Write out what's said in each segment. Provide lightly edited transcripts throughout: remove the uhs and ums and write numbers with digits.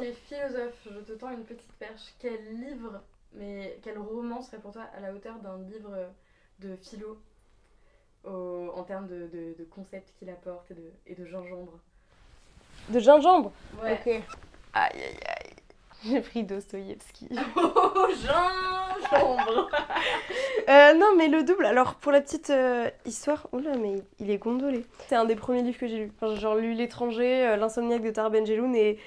qui est philosophe, je te tends une petite perche. Quel livre, mais quel roman serait pour toi à la hauteur d'un livre de philo en termes de concepts qu'il apporte et de gingembre? De gingembre. Ouais. Ok. Aïe aïe aïe. J'ai pris Dostoïevski. Oh, gingembre. Non, mais le double, alors pour la petite histoire, oh là, mais il est gondolé. C'est un des premiers livres que j'ai lu. Enfin, j'ai genre lu L'étranger, L'insomniaque de Tara Benjeloun et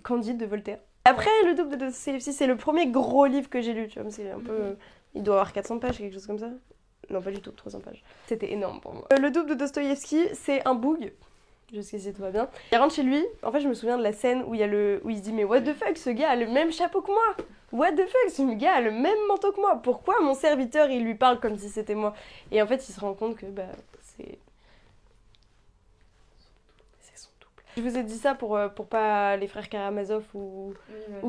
Candide de Voltaire. Après, le double de Dostoïevski, c'est le premier gros livre que j'ai lu, tu vois, c'est un peu... il doit avoir 400 pages, quelque chose comme ça. Non, pas du tout, 300 pages. C'était énorme pour moi. Le double de Dostoïevski, c'est un boug. Jusqu'ici tout va bien. Il rentre chez lui, en fait je me souviens de la scène où il se dit mais what the fuck, ce gars a le même chapeau que moi. What the fuck, ce gars a le même manteau que moi. Pourquoi mon serviteur il lui parle comme si c'était moi? Et en fait il se rend compte que c'est son double. Je vous ai dit ça pour pas les frères Karamazov ou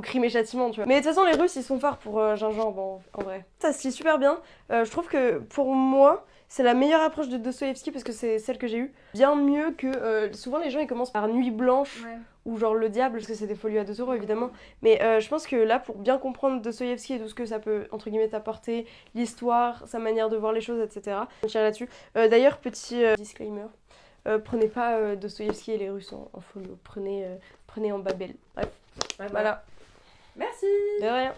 Crime et Châtiment, tu vois. Mais de toute façon les Russes ils sont forts pour gingembre en vrai. Ça se lit super bien. Je trouve que pour moi c'est la meilleure approche de Dostoïevski parce que c'est celle que j'ai eue. Bien mieux que... souvent les gens ils commencent par Nuit Blanche ou genre Le Diable parce que c'est des folios à 2 € évidemment. Mais je pense que là pour bien comprendre Dostoïevski et tout ce que ça peut entre guillemets t'apporter, l'histoire, sa manière de voir les choses, etc. Je tiens là-dessus. D'ailleurs petit disclaimer, prenez pas Dostoïevski et les Russes en folio, prenez en Babel. Bref, voilà. Merci. De rien.